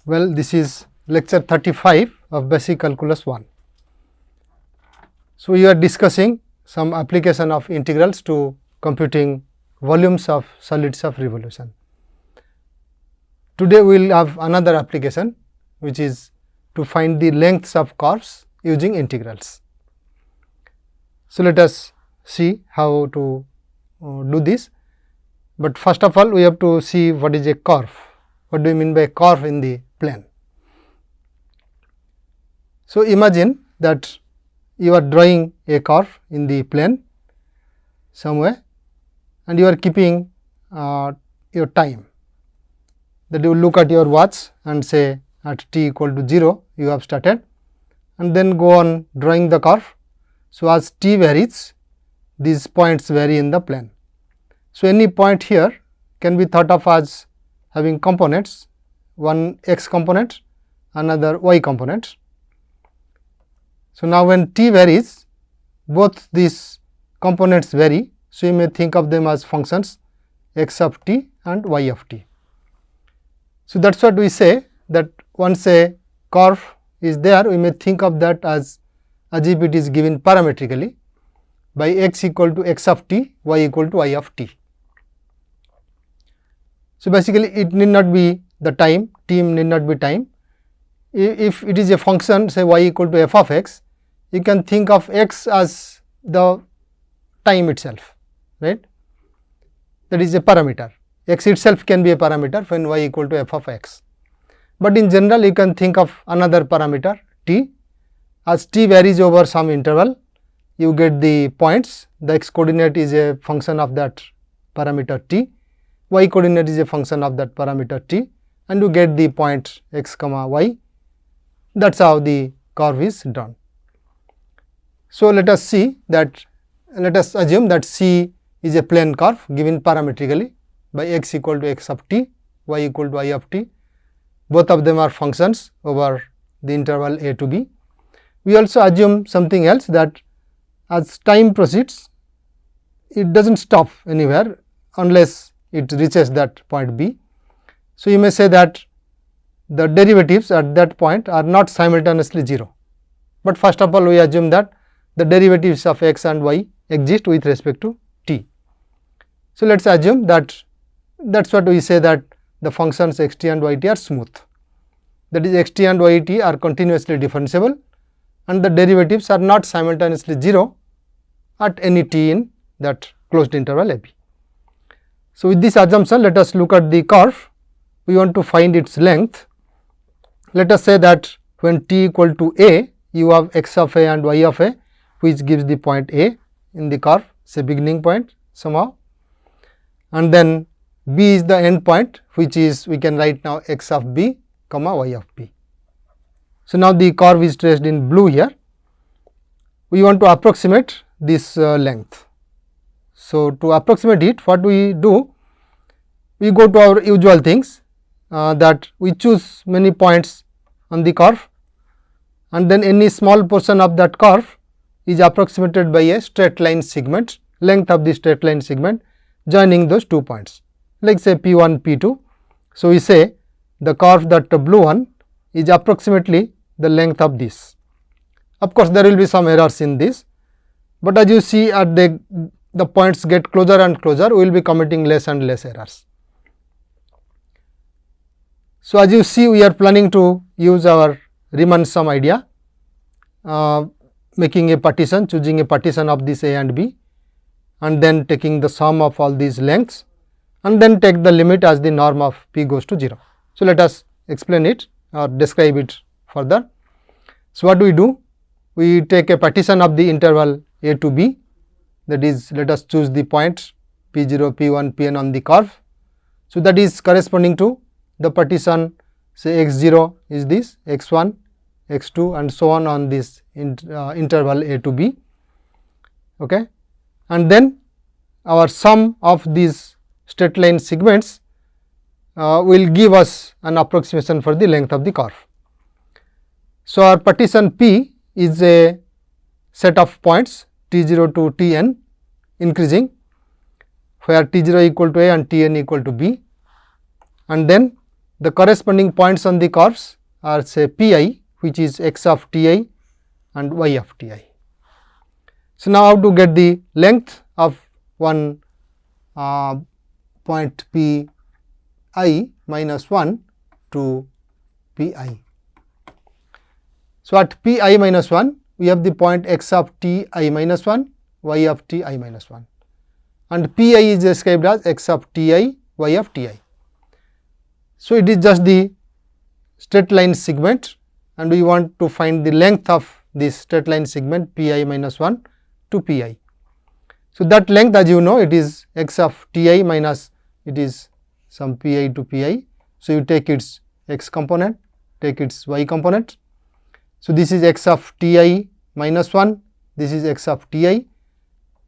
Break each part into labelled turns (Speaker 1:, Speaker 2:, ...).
Speaker 1: Well, this is lecture 35 of basic calculus 1. So, we are discussing some application of integrals to computing volumes of solids of revolution. Today, we will have another application which is to find the lengths of curves using integrals. So, let us see how to do this, but first of all we have to see what is a curve. What do we mean by a curve in the plane? So, imagine that you are drawing a curve in the plane somewhere and you are keeping your time, that you look at your watch and say at t equal to 0 you have started and then go on drawing the curve. So, as t varies, these points vary in the plane. So, any point here can be thought of as having components, one x component, another y component. So, now when t varies, both these components vary. So, you may think of them as functions x of t and y of t. So, that is what we say, that once a curve is there, we may think of that as if it is given parametrically by x equal to x of t, y equal to y of t. So, basically it need not be the time, t need not be time. If it is a function, say y equal to f of x, you can think of x as the time itself, right. That is a parameter. X itself can be a parameter when y equal to f of x. But in general, you can think of another parameter t. As t varies over some interval, you get the points. The x coordinate is a function of that parameter t, y coordinate is a function of that parameter t, and you get the point x comma y. That is how the curve is drawn. So, let us see that, let us assume that C is a plane curve given parametrically by x equal to x of t, y equal to y of t. Both of them are functions over the interval a to b. We also assume something else, that as time proceeds, it does not stop anywhere unless it reaches that point b. So, you may say that the derivatives at that point are not simultaneously 0, but first of all we assume that the derivatives of x and y exist with respect to t. So, let us assume that is what we say, that the functions x t and y t are smooth, that is x t and y t are continuously differentiable and the derivatives are not simultaneously 0 at any t in that closed interval a b. So, with this assumption, let us look at the curve. We want to find its length. Let us say that when t equal to a, you have x of a and y of a, which gives the point a in the curve, say beginning point somehow, and then b is the end point, which is, we can write now x of b comma y of b. So, now the curve is traced in blue here. We want to approximate this length. So, to approximate it, what we do? We go to our usual things, that we choose many points on the curve and then any small portion of that curve is approximated by a straight line segment, length of the straight line segment joining those 2 points, like say p 1, p 2. So, we say the curve, that blue one, is approximately the length of this. Of course, there will be some errors in this, but as you see at the points get closer and closer, we will be committing less and less errors. So, as you see, we are planning to use our Riemann sum idea, making a partition, choosing a partition of this a and b, and then taking the sum of all these lengths and then take the limit as the norm of p goes to 0. So, let us explain it or describe it further. So, what do we do? We take a partition of the interval a to b, that is, let us choose the points p 0, p 1, p n on the curve. So, that is corresponding to the partition, say x 0 is this, x 1, x 2 and so on this interval a to b. Okay. And then our sum of these straight line segments will give us an approximation for the length of the curve. So, our partition P is a set of points t 0 to t n increasing, where t 0 equal to a and t n equal to b, and then the corresponding points on the curves are say pi, which is x of ti and y of ti. So, now how to get the length of one point p I minus 1 to p I. So, at p I minus 1 we have the point x of t I minus 1, y of t I minus 1, and p I is described as x of t I, y of t I. So, it is just the straight line segment, and we want to find the length of this straight line segment p I minus 1 to p I. So, that length, as you know, it is x of t I minus it is some p I to p I. So, you take its x component, take its y component. So, this is x of t I minus 1, this is x of t I.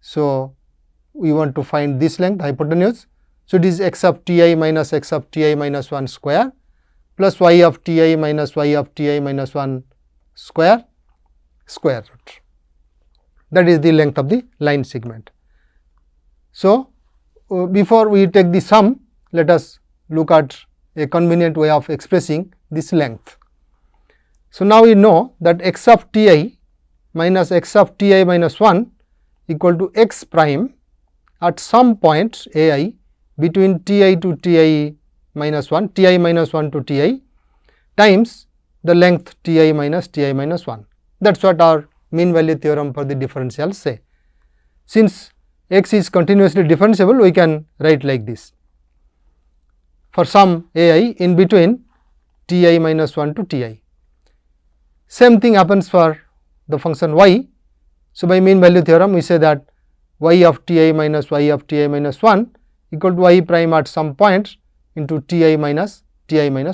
Speaker 1: So, we want to find this length, hypotenuse. So, it is x of t I minus x of t I minus 1 square plus y of t I minus y of t I minus 1 square root. That is the length of the line segment. So, before we take the sum, let us look at a convenient way of expressing this length. So, now we know that x of t I minus x of t I minus 1 equal to x prime at some point a I between t I to t I minus 1, t I minus 1 to t I times the length t I minus 1. That is what our mean value theorem for the differentials say. Since x is continuously differentiable, we can write like this. For some a I in between t I minus 1 to t I. Same thing happens for the function y. So, by mean value theorem we say that y of t I minus y of t I minus 1 equal to y prime at some point into t I minus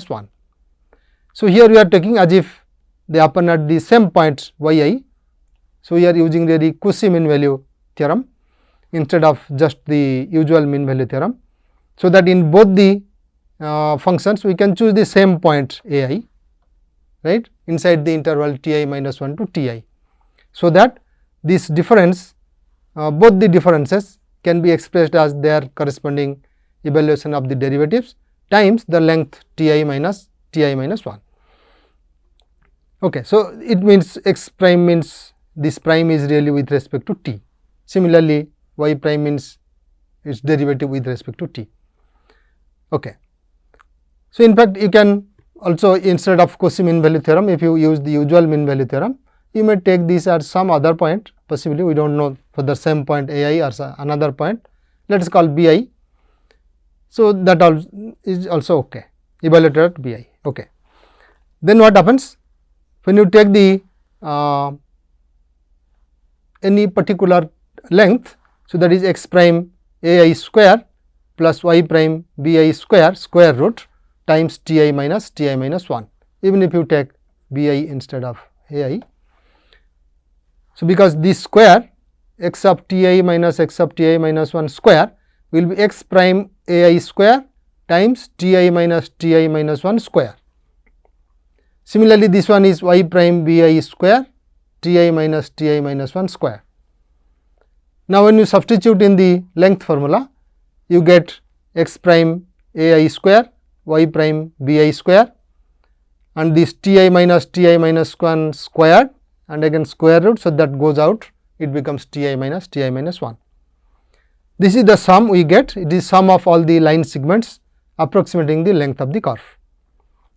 Speaker 1: 1. So, here we are taking as if they happen at the same point y I. So, we are using the Cauchy mean value theorem instead of just the usual mean value theorem. So, that in both the functions we can choose the same point a I, right, inside the interval t I minus 1 to t I. So, that this difference both the differences can be expressed as their corresponding evaluation of the derivatives times the length t I minus 1. Okay. So, it means x prime means this prime is really with respect to t. Similarly, y prime means its derivative with respect to t. Okay. So, in fact, you can also instead of Cauchy mean value theorem, if you use the usual mean value theorem, you may take this at some other point, possibly we do not know for the same point a I or another point, let us call b I. So, that is also okay, evaluated at b I. Okay. Then what happens when you take the any particular length. So, that is x prime a I square plus y prime b I square root times t I minus 1, even if you take b I instead of a I. So, because this square x of t I minus x of t I minus 1 square will be x prime a I square times t I minus 1 square. Similarly, this one is y prime b I square t I minus 1 square. Now, when you substitute in the length formula, you get x prime a I square y prime b I square and this t I minus 1 squared and again square root. So, that goes out, it becomes t I minus 1. This is the sum we get, it is sum of all the line segments approximating the length of the curve.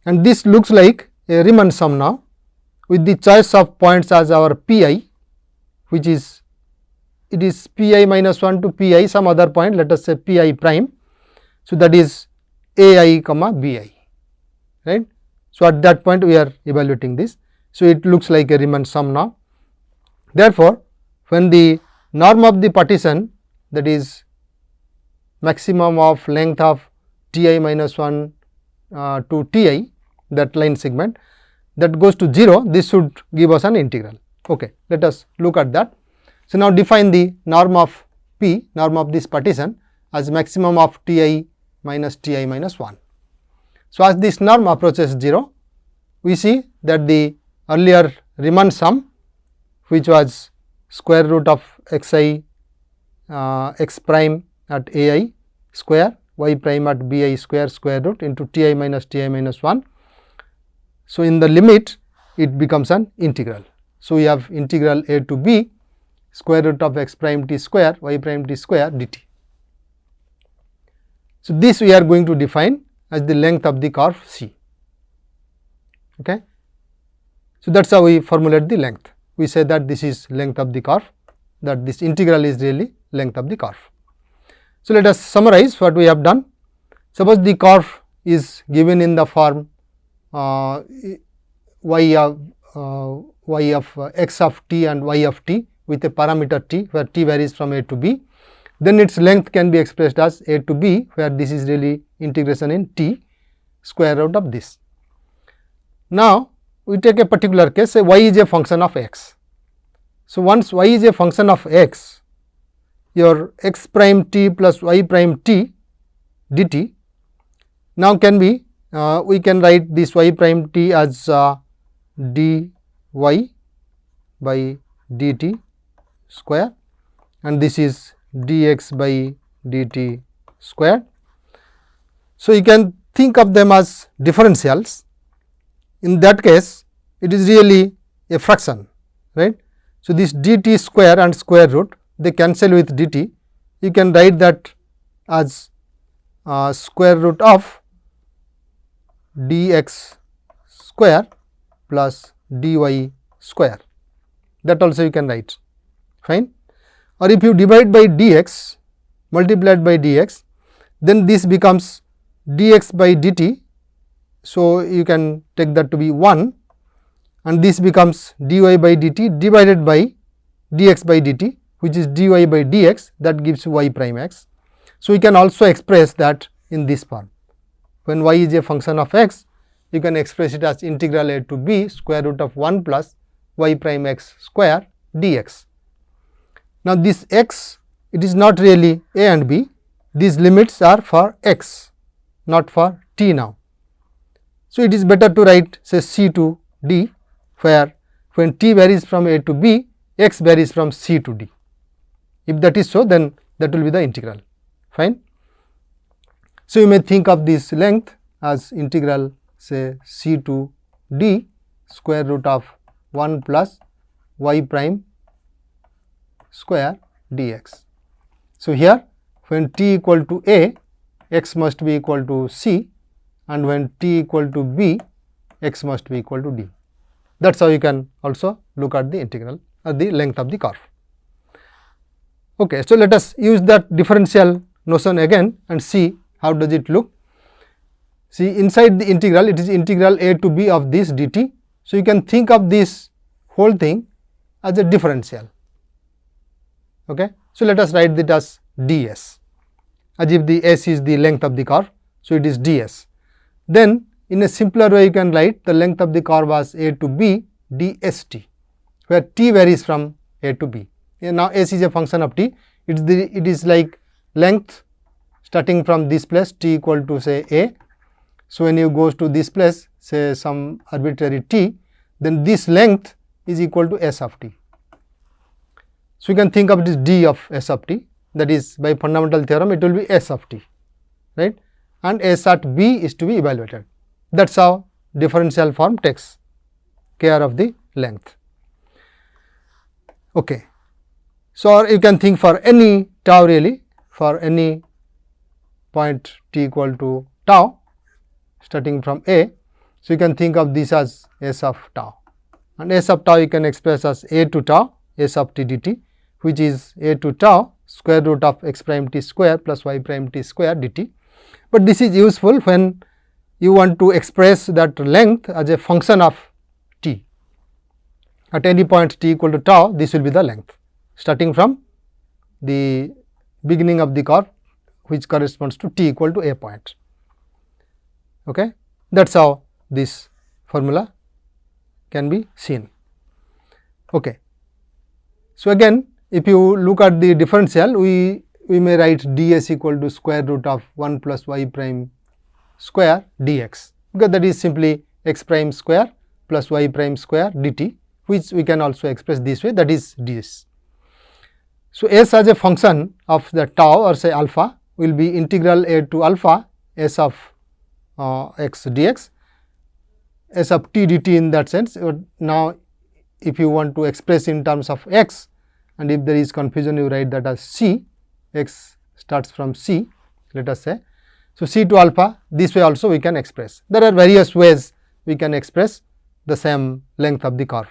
Speaker 1: And this looks like a Riemann sum now with the choice of points as our p I, which is it is p I minus 1 to p I some other point, let us say p I prime. So, that is a I comma b I, right. So, at that point we are evaluating this. So, it looks like a Riemann sum now. Therefore, when the norm of the partition, that is maximum of length of t I minus 1 to t I, that line segment, that goes to 0, this should give us an integral. Okay. Let us look at that. So, now define the norm of P, norm of this partition as maximum of t I minus 1. So, as this norm approaches 0, we see that the earlier Riemann sum, which was square root of x I x prime at a I square y prime at bi square root into ti minus 1. So, in the limit it becomes an integral. So, we have integral a to b square root of x prime t square y prime t square dt. So, this we are going to define as the length of the curve C. Okay. So, that is how we formulate the length. We say that this is length of the curve, that this integral is really length of the curve. So, let us summarize what we have done. Suppose the curve is given in the form y of x of t and y of t with a parameter t, where t varies from a to b. Then its length can be expressed as a to b, where this is really integration in t square root of this. Now, we take a particular case, say y is a function of x. So, once y is a function of x, your x prime t plus y prime t dt now can be, we can write this y prime t as dy by dt square, and this is dx by dt square. So, you can think of them as differentials. In that case, it is really a fraction, right. So, this dt square and square root, they cancel with dt. You can write that as square root of dx square plus dy square, that also you can write, fine. Or if you divide by dx multiplied by dx, then this becomes dx by dt. So, you can take that to be 1, and this becomes dy by dt divided by dx by dt, which is dy by dx, that gives y prime x. So, we can also express that in this form. When y is a function of x, you can express it as integral a to b square root of 1 plus y prime x square dx. Now, this x, it is not really a and b, these limits are for x, not for t now. So, it is better to write say c to d, where when t varies from a to b, x varies from c to d. If that is so, then that will be the integral, fine. So, you may think of this length as integral say c to d square root of 1 plus y prime square dx. So, here when t equal to a, x must be equal to c, and when t equal to b, x must be equal to d. That is how you can also look at the integral or the length of the curve. Okay, so, let us use that differential notion again and see how does it look. See, inside the integral, it is integral a to b of this dt. So, you can think of this whole thing as a differential. Okay. So, let us write it as ds, as if the s is the length of the curve. So, it is ds. Then, in a simpler way, you can write the length of the curve as a to b dst, where t varies from a to b. Now, s is a function of t, it is like length starting from this place t equal to say a. So, when you go to this place, say some arbitrary t, then this length is equal to s of t. So, you can think of it as d of s of t, that is by fundamental theorem it will be s of t, right, and s at b is to be evaluated. That is how differential form takes care of the length. Okay. So, or you can think for any tau really, for any point t equal to tau starting from a. So, you can think of this as s of tau, and s of tau you can express as a to tau s of t dt, which is a to tau square root of x prime t square plus y prime t square dt. But this is useful when you want to express that length as a function of t. At any point t equal to tau, this will be the length starting from the beginning of the curve, which corresponds to t equal to a point. Okay. That is how this formula can be seen. Okay. So, again if you look at the differential, we may write ds equal to square root of 1 plus y prime square dx, because that is simply x prime square plus y prime square dt, which we can also express this way, that is ds. So, s as a function of the tau or say alpha, will be integral a to alpha s of x dx, s of t dt in that sense. But now, if you want to express in terms of x, and if there is confusion, you write that as c, x starts from c, let us say. So, c to alpha, this way also we can express. There are various ways we can express the same length of the curve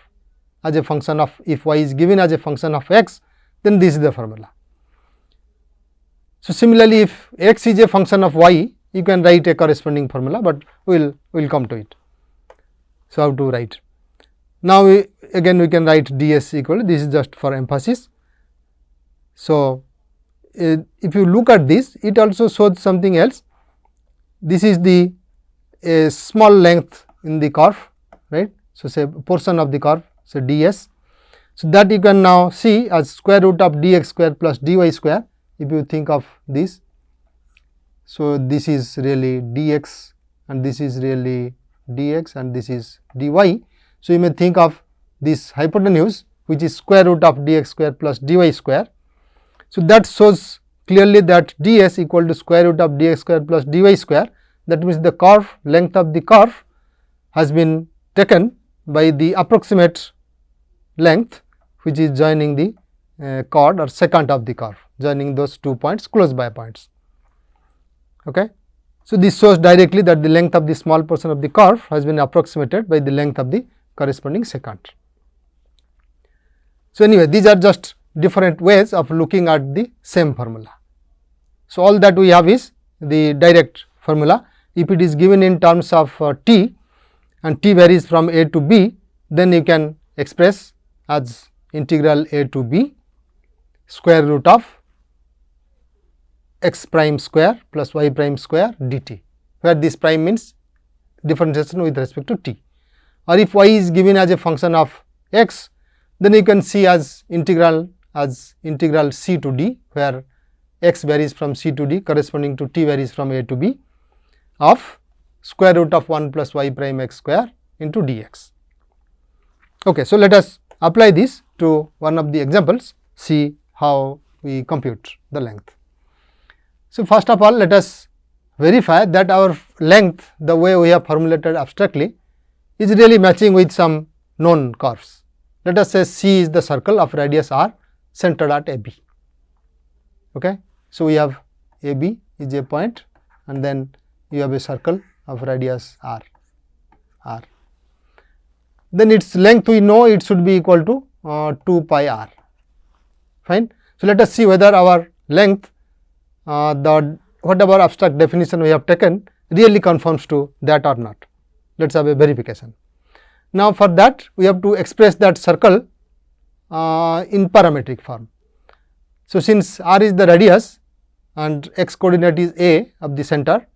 Speaker 1: as a function of, if y is given as a function of x, then this is the formula. So, similarly, if x is a function of y, you can write a corresponding formula, but we will come to it. So, how to write? Now, again we can write ds equal, this is just for emphasis. So, if you look at this, it also shows something else. This is the a small length in the curve, right. So, say portion of the curve, so ds. So, that you can now see as square root of dx square plus dy square, if you think of this. So, this is really dx and this is really dx and this is dy. So, you may think of this hypotenuse, which is square root of dx square plus dy square. So, that shows clearly that ds equal to square root of dx square plus dy square. That means, the curve length of the curve has been taken by the approximate length, which is joining the chord or secant of the curve, joining those 2 points, close by points. Okay. So, this shows directly that the length of the small portion of the curve has been approximated by the length of the corresponding secant. So, anyway, these are just different ways of looking at the same formula. So, all that we have is the direct formula. If it is given in terms of t and t varies from a to b, then you can express as integral a to b square root of x prime square plus y prime square dt, where this prime means differentiation with respect to t. Or if y is given as a function of x, then you can see as integral c to d, where x varies from c to d corresponding to t varies from a to b, of square root of 1 plus y prime x square into dx. Okay, so, let us apply this to one of the examples, see how we compute the length. So, first of all, let us verify that our length, the way we have formulated abstractly, is really matching with some known curves. Let us say C is the circle of radius r centered at AB. Okay. So, we have AB is a point and then you have a circle of radius r. Then its length we know it should be equal to 2 pi r, fine. So, let us see whether our length, whatever abstract definition we have taken, really conforms to that or not. Let us have a verification. Now, for that we have to express that circle in parametric form. So, since r is the radius and x coordinate is a of the center,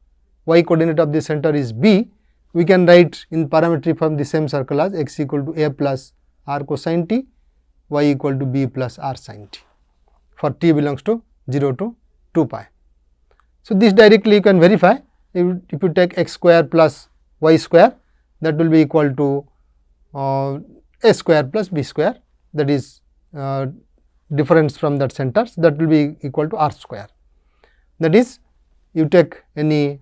Speaker 1: y coordinate of the center is b, we can write in parametric form the same circle as x equal to a plus r cosine t, y equal to b plus r sin t, for t belongs to 0 to 2 pi. So, this directly you can verify. If you take x square plus y square, that will be equal to a square plus b square, that is difference from that center, so that will be equal to r square. That is, you take any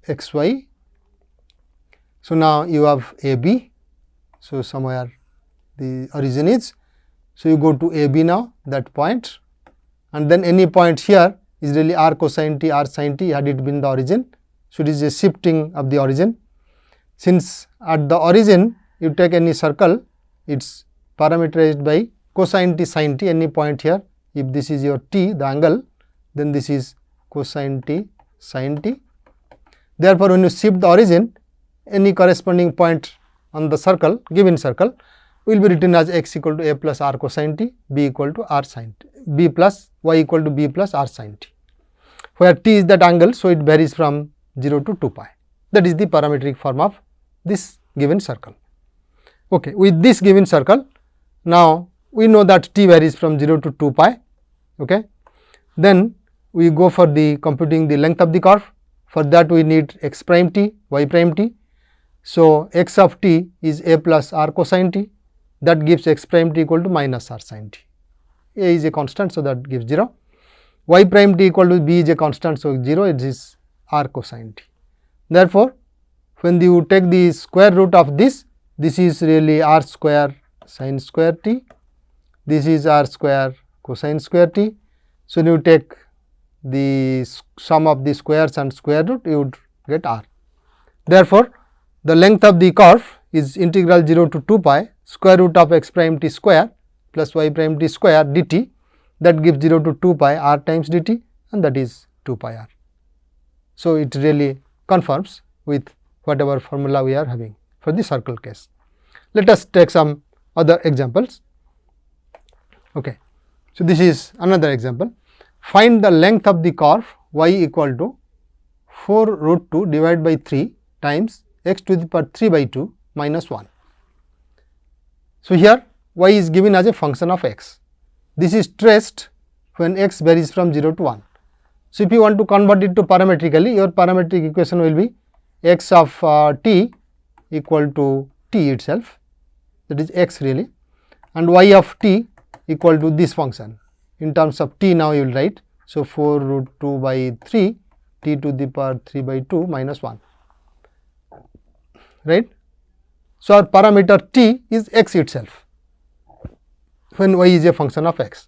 Speaker 1: x y. So, now you have a b. So, somewhere the origin is. So, you go to a b now, that point, and then any point here is really r cosine t, r sin t had it been the origin. So, it is a shifting of the origin. Since at the origin you take any circle, it is parameterized by cosine t sin t, any point here. If this is your t, the angle, then this is cosine t sin t. Therefore, when you shift the origin, any corresponding point on the circle, given circle, will be written as x equal to a plus r cosine t, b equal to r sin t, b plus y equal to b plus r sin t, where t is that angle. So, it varies from 0 to 2 pi. That is the parametric form of this given circle. Okay. With this given circle, now we know that t varies from 0 to 2 pi. Okay. Then we go for the computing the length of the curve. For that we need x prime t, y prime t. So, x of t is a plus r cosine t, that gives x prime t equal to minus r sin t. A is a constant, so that gives 0. y prime t equal to b is a constant, so 0, it is r cosine t. Therefore, when you take the square root of this is really r square sin square t, this is r square cosine square t. So, when you take the sum of the squares and square root, you would get r. Therefore, the length of the curve is integral 0 to 2 pi square root of x prime t square plus y prime t square dt, that gives 0 to 2 pi r times dt, and that is 2 pi r. So, it really conforms with whatever formula we are having for the circle case. Let us take some other examples. Okay. So, this is another example. Find the length of the curve y equal to 4 root 2 divided by 3 times x to the power 3 by 2 minus 1. So, here y is given as a function of x. This is traced when x varies from 0 to 1. So, if you want to convert it to parametrically, your parametric equation will be x of t equal to t itself, that is x really, and y of t equal to this function. In terms of t now you will write, so 4 root 2 by 3 t to the power 3 by 2 minus 1, right. So, our parameter t is x itself when y is a function of x.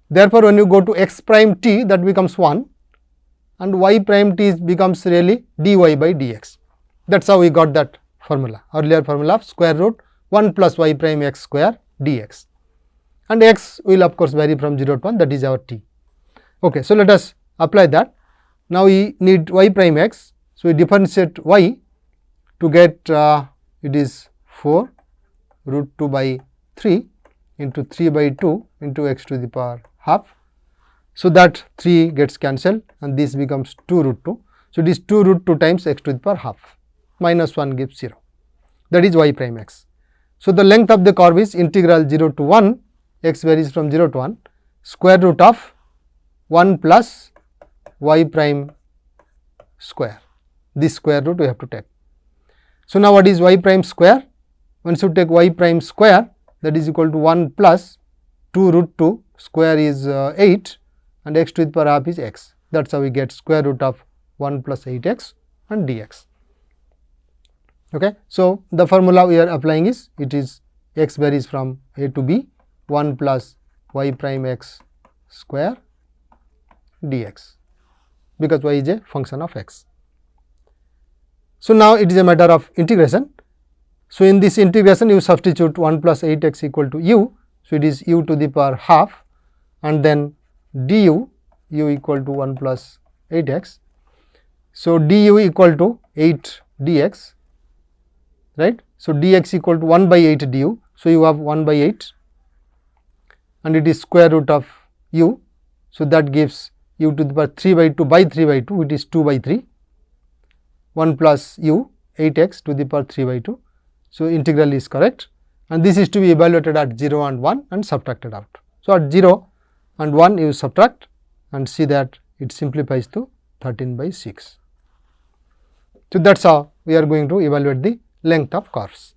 Speaker 1: Therefore, when you go to x prime t, that becomes 1 and y prime t becomes really dy by dx. That is how we got that formula, earlier formula of square root 1 plus y prime x square dx, and x will of course vary from 0 to 1, that is our t. Okay, so, let us apply that. Now, we need y prime x. So, we differentiate y to get it is 4 root 2 by 3 into 3 by 2 into x to the power half. So, that 3 gets cancelled and this becomes 2 root 2. So, it is 2 root 2 times x to the power half, minus 1 gives 0, that is y prime x. So, the length of the curve is integral 0 to 1, x varies from 0 to 1, square root of 1 plus y prime square, this square root we have to take. So, now what is y prime square? Once you take y prime square, that is equal to 1 plus 2 root 2 square is 8 and x to the power half is x. That is how we get square root of 1 plus 8x and dx. Okay. So, the formula we are applying is, it is x varies from a to b, 1 plus y prime x square dx, because y is a function of x. So, now it is a matter of integration. So, in this integration you substitute 1 plus 8x equal to u. So, it is u to the power half and then du, u equal to 1 plus 8x. So, du equal to 8 dx, right. So, dx equal to 1 by 8 du. So, you have 1 by 8 and it is square root of u. So, that gives u to the power 3 by 2 by 3 by 2, which is 2 by 3, 1 plus u 8x to the power 3 by 2. So, integral is correct and this is to be evaluated at 0 and 1 and subtracted out. So, at 0 and 1 you subtract and see that it simplifies to 13 by 6. So, that is how we are going to evaluate the length of curves.